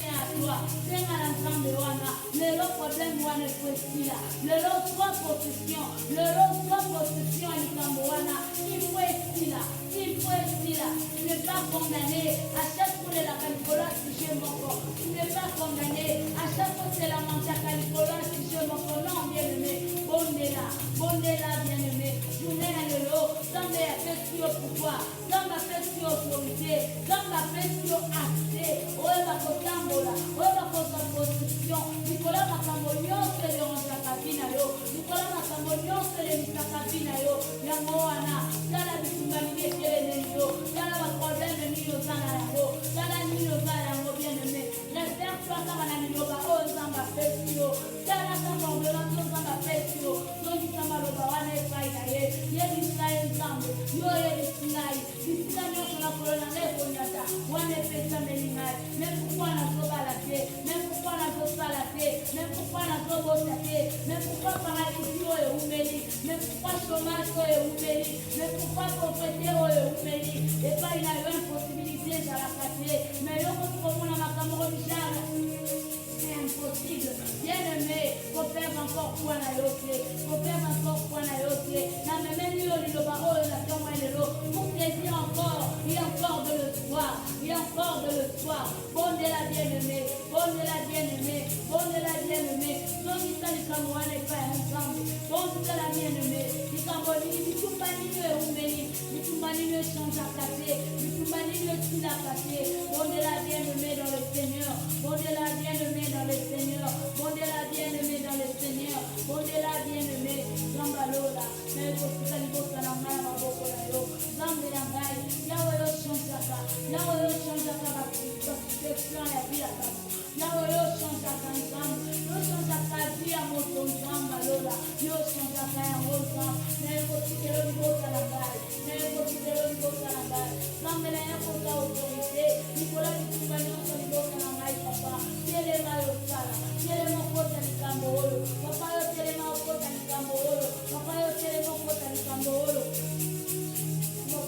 vient à toi. Seigneur l'ensemble wana. Le lot problème wana est là. Le lot soit possession. Le lot soit possession à l'ensemble wana. Il faut être là. Il faut être là. Tu n'es pas condamné. À chaque fois de la calicola, si je m'en corps. Tu n'es pas condamné. À chaque fois c'est la mancha calicola, si je m'en corps. Non, bien-aimé. Bondela, bien-aimé. Journée à l'eau. Dans les affections pouvoir. Dans ma affection autorité. Dans ma affection accès. Ouais, ma cotambola. Ouais, ma cotambola. Nicolas Macambonion, c'est le Ronjacabina yo. Nicolas Macambonion, c'est le Misacabina yo. Yangoana. Tala Bitumbani, yo. Tala ma problème de Nino Zanaro. Tala Nino Zanaro, bien-aimé. Réserve-toi comme un aninoba. Oh, Zamba Festio. Tala Zamba Zamba Festio. Zoni Zamba Lobawane Fainaye. Yeli Israel Zambo. Yo Yeli Sinai. Bisina Nyoso na Corona Neponyata. Wane Pesa Melingai. Mais pourquoi on a sauvé la paix? Mais pourquoi on a sauvé la paix? Mais pourquoi on a sauvé la paix? Mais pourquoi paralysie est oumeli? Mais pourquoi chômage est oumeli? Mais pourquoi pauvreté est oumeli? Et pas il a eu une possibilité à la passer. Mais il y a un c'est impossible. Bien-aimé, faut faire encore quoi na yote. Faut faire encore quoi na yote. Na même lui le baro la tombe et l'eau. Pour te dire encore, il y a encore de l'espoir. Il y a encore de l'espoir. Bon de la bien-aimée. Bon de la bien-aimée. Bon de la bien-aimée. Donc il s'agit comme moi n'est pas ensemble. Bon de la bien-aimée. Il s'embonne. Il tout manie le oumeli. Il tout manie le change à casser. Il tout manie le style à casser. Bon de la bien-aimée dans le Seigneur. Bon de la bien-aimée dans le Seigneur. Bon de la bien-aimée dans le Seigneur. Bon de la bien-aimée. Zambalola. Mais il faut que ça libère la main à ma boca là yo. Zambelangai. Yahweh yo change à ça. Yahweh yo change à ça. Protection et vie à ça. Yahweh yo change à ça ensemble. Yo change à ça vie à mon son Zambalola. Yo change à ça en haut sang. Mais il faut que le libère la main. Mais il faut que le libère la main. Zambelangai pour ta autorité. Nicolas qui tu vas nous sur libère la main papa. Telema yo sala. Telema kota ni kambolo. Papa yo telema kota ni kambolo. Papa yo telema kota ni kambolo.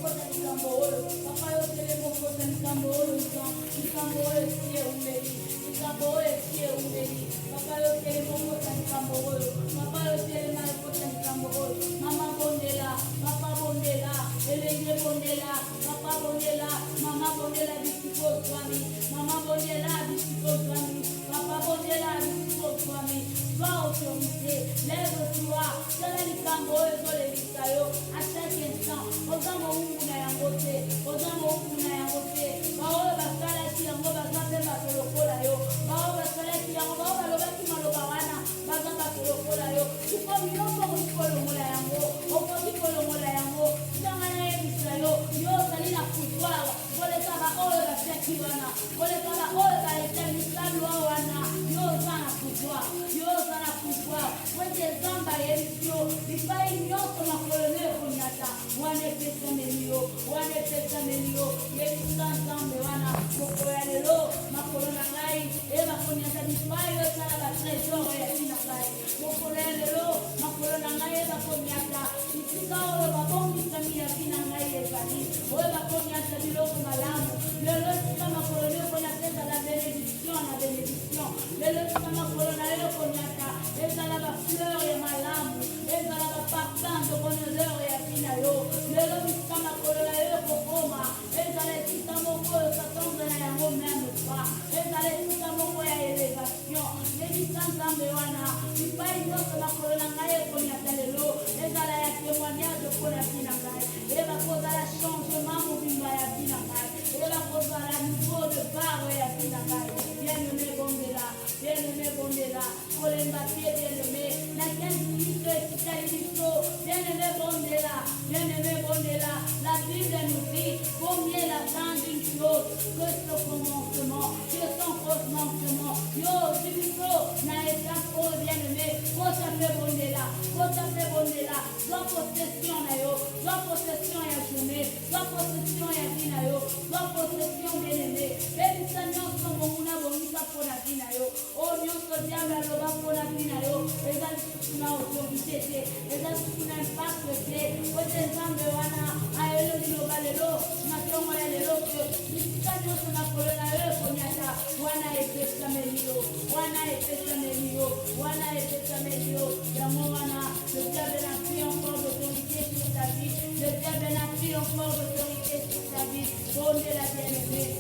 Kota ni kambolo. Papa yo telema kota ni kambolo. Ni kambolo sie umeli. Ni kambolo sie umeli. Papa yo telema kota ni kambolo. Papa yo telema kota ni kambolo. Mama bondela. Papa bondela. Elenge bondela. Papa bondela. Mama bondela bisiko swami. Mama bondela bisiko swami. Papa bondela bisiko swami. Sois autorité. Lève-toi. Tala ni kambolo zole lisayo. À chaque instant. Ozamo umuna yangote. Ozamo umuna yangote. Bao basala ki yango bazambe bakolokola yo. Bao basala ki yango bao balobaki maloba wana. Bazamba kolokola yo. Tuko miloko mukolo mola yango. Oko mikolo mola yango. Tangana yebisa yo. Yo zali na pouvoir. Vole kaba oyo basiaki wana. Vole kaba oyo baetamisalo wana. Yo zana pouvoir. Yo zana pouvoir. Wete zamba yebisio. Bipai nyoko makolone kunyata. Wane pesa melio. Wane pesa melio. Yebisa nzambe wana. Moko ya lelo. Makolona ngai. Eba kunyata bipai yo sana ba trésor ya tina ngai. Moko ya lelo. Makolona ngai eba kunyata. Itika oyo babongi kamia tina ngai ezali. Oyo bakunyata biloko malamu. Lelo sika makolone kunyata la bénédiction na bénédiction. Lelo sika makolona yo kunyata. Ezala ba fleur ya malamu. Ezala ba parfum de bonheur ya tina yo. Lelo sika makolona yo kokoma. Ezala sika moko yo katonda na yango même pas. Ezala sika moko ya élévation. Yebisa nzambe wana. Bipai nyonso makolona ngai kunyata lelo. Ezala ya témoignage mpona tina ngai. Eba kozala changement mobimba ya tina ngai. Eba kozala niveau de barre ya tina ngai. Bien-aimé bondela. Bien-aimé bondela. Kolemba tie bien-aimé. Na 15 minutes etikali biso. Bien-aimé bondela. Bien-aimé bondela. La Bible nous dit combien la fin d'une chose que ce commencement, que son commencement. Yo, Bibiso, na etako bien-aimé. Kota fe bondela. Kota fe bondela. Soit possession na yo. Soit possession ya journée. Soit possession ya vie na yo. Soit possession bien-aimé. Bebisa nyonso monguna bongisa pona vie na yo. O nyonso diable aloba pona vie na yo. Eza lisusu na autorité te. Eza lisusu na impact te. Ote nzambe wana aelo liloba lelo. Na tongo ya lelo ke. Bisika nyonso na kolona yo ekonyata. Wana epesa melio. Wana epesa melio. Wana epesa melio. Yango wana. Le diable n'a plus encore d'autorité sur ta vie. Le diable n'a plus encore d'autorité sur ta vie. On est la bien-aimée.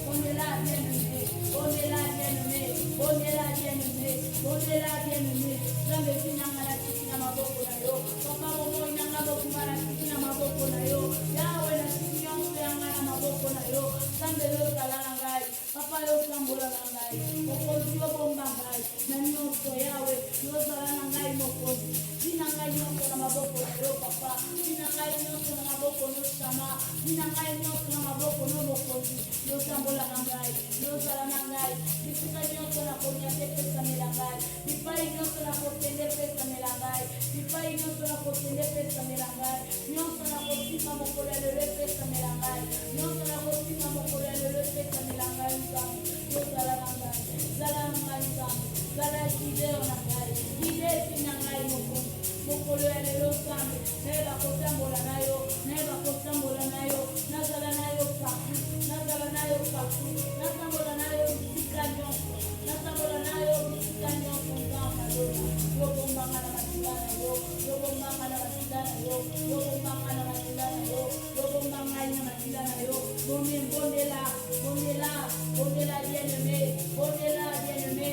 On est là bien-aimé, on est là bien-aimé, on est là bien-aimé, on est là bien-aimé. Zambe finanga la tiki na maboko na yo. Papa momo inanga boku na tiki na maboko na yo. Yawe na tiki yonse anga na maboko na yo. Zambe lo kala na ngai. Papa yo sambola na ngai. Mokozi yo bomba ngai. Na nyonso yawe yo zala na ngai mokozi. Tina ngai nyonso na maboko na yo papa. Tina ngai nyonso na maboko no sama. Tina ngai nyonso na maboko no mokozi. Yo sambola na ngai. Yo zala na ngai. Bifika nyonso na konyate pesa melangai. Bipai nyonso na kotende pesa melangai. Bipai nyonso na kotende pesa melangai. Nyonso na kotika mokolo ya lelo pesa melangai. Nyonso na kotika mokolo ya lelo pesa melangai nzambe. Yo zala na ngai. Zala na ngai nzambe. Zala kideo na ngai. Kidesi na ngai mokonzi. Mokolo ya lelo nzambe. Nayeba kotambola na yo. Nayeba kotambola na yo. Nazala na yo paku. Nazala na yo paku. Natambola na yo bisika nyonso. Natambola na yo bisika nyonso nzambe lona. Yo bombanga na matila na yo. Yo bombanga na matila na yo. Yo bombanga na matila na yo. Yo bombanga na matila na yo. Bondela. Bondela. Bondela bien-aimé. Bondela bien-aimé.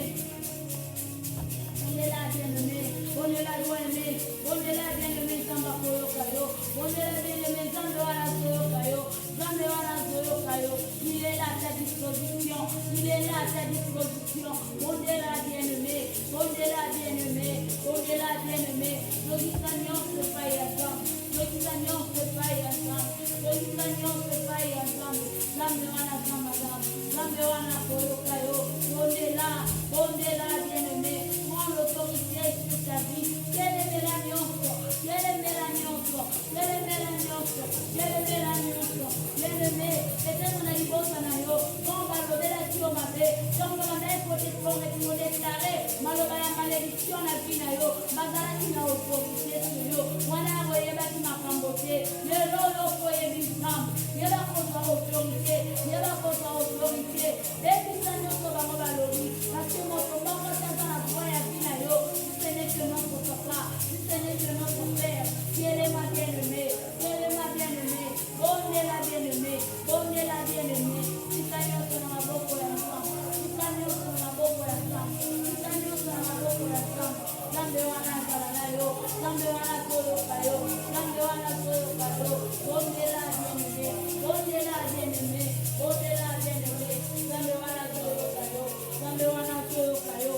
Bondela bien-aimé. Bondela bien-aimé. Bondela bien-aimé nzamba koyoka yo. Bondela bien-aimé nzambe wana koyoka yo. Nzambe wana koyoka yo. Il est là à ta disposition. Il est là à ta disposition. Bondela bien-aimé. Bondela bien-aimé. Bondela bien-aimé. Logika nyonso epai ya nzambe. Logika nyonso epai ya nzambe. Logika nyonso epai ya nzambe. Nzambe wana zamba nzambe. Nzambe wana koyoka yo. Bondela. Bondela bien-aimé. Prends l'autorité sur ta vie. Kelemela nyonso. Kelemela nyonso. Kelemela nyonso. Kelemela nyonso. Bien-aimé. Peut-être na libosa na yo. Quand balobela tio mabe. Donc on a pour déclarer maloba ya malédiction na vie na yo. Bazalaki na autorité sur yo. Wana koyebaki makambo te. Lelo loko yebi nzambe. Yeba kozwa autorité. Yeba kozwa autorité. Ebisa nyonso bango balobi. Parce que moto moko taza na droit ya vie na yo. Ce n'est que notre papa. Ce n'est que notre père. Qui est ma bien-aimée. Qui est ma bien-aimée. Bondela bien-aimée. Bondela bien-aimée. Sika nyonso na maboko ya nzambe. Sika nyonso na maboko ya nzambe. Sika nyonso na maboko ya nzambe. Nzambe wana azala na yo. Nzambe wana koyoka yo. Nzambe wana koyoka yo. Bondela bien-aimée. Bondela bien-aimée. Bondela bien-aimée. Nzambe wana koyoka yo. Nzambe wana koyoka yo.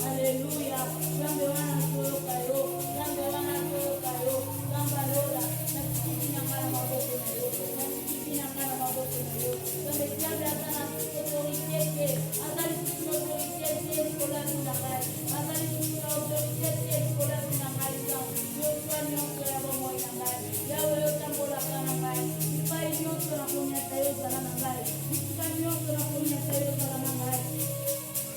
Alléluia. Nzambe wana koyoka yo. Nzambe wana koyoka yo. Nzambe alola. Nasikiki na ngala maboko na yo. Nasikiki na ngala maboko na yo. Nzambe diable azana autorité te. Azali kutu autorité te likola na ngai. Azali kutu autorité te likola na ngai nzambe. Yo twa nyonso ya bomoi na ngai. Yawe otambolaka na ngai. Bipai nyonso na konyata yo zala na ngai. Bisika nyonso na konyata yo zala na ngai.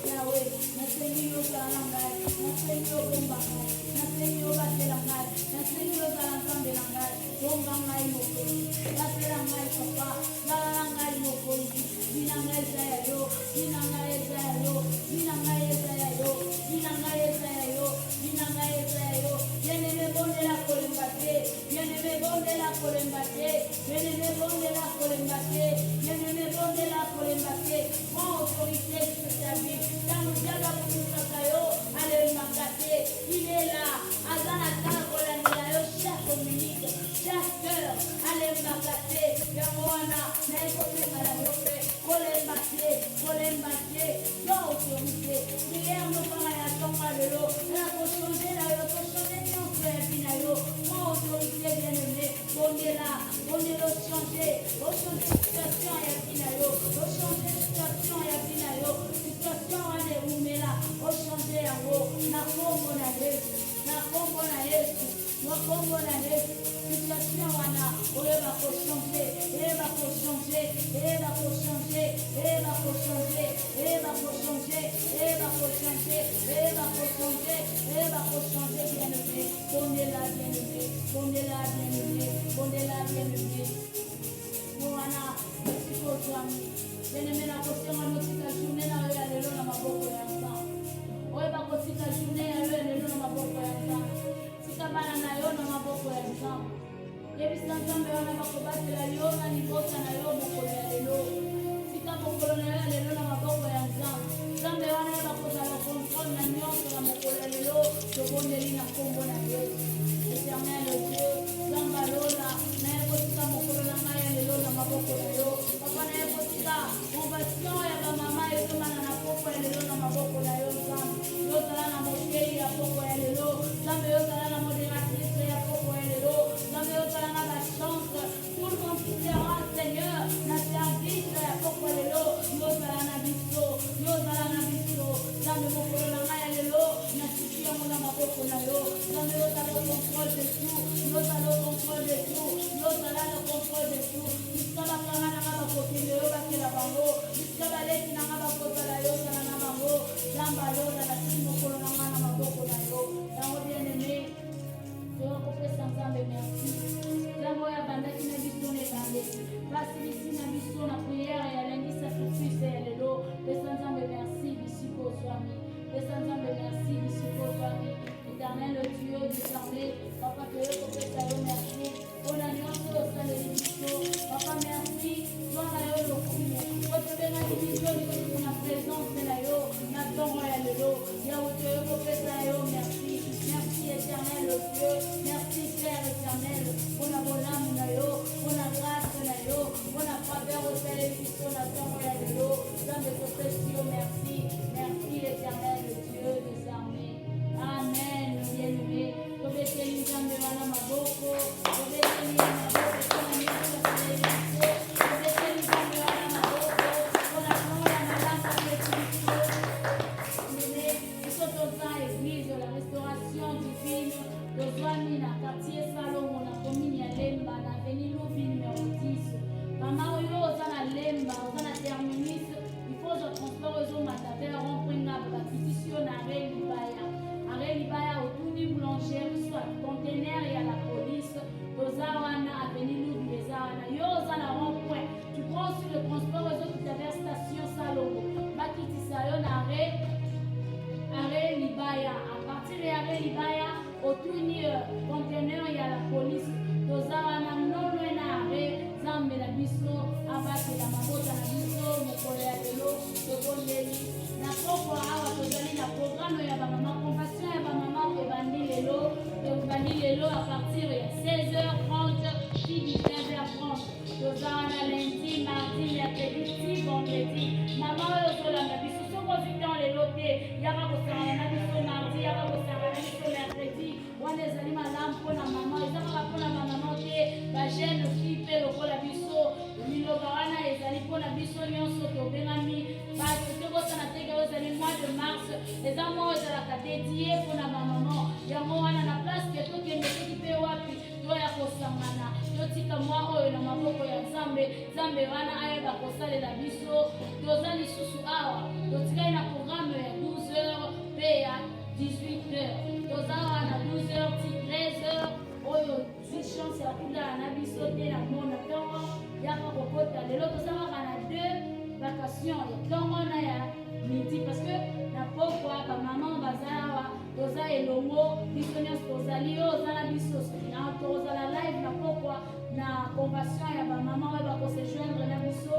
Yawe, nasengi yo zala na ngai. Nasengi yo bomba ngai. Nasengi yo batela ngai. Nasengi yo zala nzambe na ngai. Bomba ngai mokonzi. Batela ngai papa. Zala na ngai mokonzi. Bina ngai eza ya yo. Bina ngai eza ya yo. Bina ngai eza ya yo. Bina ngai eza ya yo. Bina ngai eza ya yo. Bien-aimé bondela kolemba te. Bien-aimé bondela kolemba te. Bien-aimé bondela kolemba te. Bien-aimé bondela kolemba te. Prends autorité sur ta vie. Tango diaba kumusaka yo. Alemaka te. Il est là. Azana tango la nila yo. Chaque communique. Chaque cœur. Alemaka te. Yamoana. Na ekotenga la yope. Kolemba te. Kolemba te. Yo autorité. Prière no panga ya tonga lelo. La koshonde la yo. Koshonde nyonso ya bina yo. Prends autorité bien-aimé. Bondela. Bondela changer. Changer situation ya bina yo. Changer situation ya bina yo. Situation wane umela. Changer yango. Na kombo na Yesu. Na kombo na Yesu. Na kombo na Yesu. Situation wana. Oyeba ko changer. Oyeba ko changer. Oyeba ko changer. Oyeba ko changer. Oyeba ko changer. Oyeba ko changer. Oyeba ko changer. Oyeba ko changer bien-aimé. Bondela bien-aimé. Bondela bien-aimé. Bondela bien-aimé. Moana. Merci pour kozwami. Bien-aimé na kosenga notika journée na yo ya lelo na maboko ya Nzambe. Oyo bakotika journée ya yo ya lelo na maboko ya Nzambe. Tika bana na yo na maboko ya Nzambe. Yebisa Nzambe wana bakobatela yo na libota na yo mokolo ya lelo. Tika mokolo na yo ya lelo na maboko ya Nzambe. Nzambe wana bakozala contrôle na nyonso na mokolo ya lelo tobondeli na kombo na Yesu. Éternel Dieu, Nzambe alola na ye kotika mokolo na ngai ya lelo na maboko na yo. Papa na ye kotika conversion ya bamama ezomana na poko ya lelo na maboko na yo Nzambe. Yozala na mokei ya poko ya lelo. Nzambe yozala na modératrice ya poko ya lelo. Nzambe yozala na la chance. Tout le monde sera Seigneur na service ya poko ya lelo. Yozala na biso. Yozala na biso. Nzambe mokolo na ngai ya lelo na siki yango na maboko na yo. Nzambe yozala au contrôle de tout. Yozala au contrôle de tout. Yozala au contrôle de tout. Jusqu'à la fin na nga bakokende yo bakela bango. Jusqu'à baleki na nga bakozala yo zala na bango. Nzambe alozala siki mokolo na nga na maboko na yo. Yango bien-aimé, tokopesa Nzambe merci. Nzambe oyo abandaki na biso na ebandeli. Basilisi na biso na prière ya lundi sacrifice ya lelo. Pesa Nzambe merci bisika ozwami. Pesa Nzambe merci bisika ozwami. Éternel Dieu désormais, Papa toyo kopesa yo merci. Mpona nyonso osaleli biso. Papa merci. Zwanga yo lokumu. Otobengaki biso lisusu na présence na yo na ntongo ya lelo. Yawe toyo kopesa yo merci. Merci éternel Dieu. Merci Père éternel. Mpona bolamu na yo. Mpona grâce na yo. Mpona faveur osaleli biso na ntongo ya lelo. Nzambe topesi yo merci. Merci éternel Dieu désormais. Amen. Bien-aimé. Tobeteli Nzambe wana maboko. Tobeteli maboko mpona nyonso osaleli biso. Tobeteli Nzambe wana maboko mpona mpona malanga petu biso. Bien-aimé, biso toza église la restauration divine. Tozwami na quartier Salomo na commune ya Lemba na avenue Louvi numéro 10. Mama oyo oza na Lemba, oza na terminus. Il faut que transport ezomata vers rond-point ngaba bakitisi yo na arrêt Libaya. Arrêt Libaya otuni boulangerie soit conteneur ya la police. Toza wana avenue Louvi eza wana. Yo oza na rond-point. Tu prends aussi le transport ezokita vers station Salomo. Bakitisa yo na arrêt Libaya. À partir de arrêt Libaya otuni conteneur ya la police. Toza wana nono na arrêt Nzambe na biso abatela mabota na biso mokolo ya lelo tobondeli na poko awa tozali na programme ya bamama compassion ya bamama ebandi lelo à partir ya 16h30 puis 19h30 toza wana lundi mardi mercredi vendredi. Mama oyo tolanda biso soko vitan lelo te yaka kosangana na biso mardi yaka kosangana na biso mercredi wana ezali malamu mpona mama ezakaka mpona bamama te bagene fille mpe lokola biso liloba wana ezali mpona biso nyonso tobengami bato tokosana teke oyo ezali mois de mars eza mwa oyo ezalaka dédie mpona bamama yango wana na place ke tokende soki mpe wapi toya kosangana totika mwa oyo na maboko ya Nzambe wana ayeba kosalela biso. Toza lisusu awa totikali na programme ya 12h mpe ya 18h. Toza wana 12h ti 13h oyo zi chance ya kudala na biso te na mona ntongo yaka kokota lelo tozalaka na 2 vacation ya ntongo na ya midi parce que na pokwa bamama bazala toza elongo biso nyonso tozali oyo ozala biso tozala live na pokwa na convention ya bamama oyo bakosejoindre na biso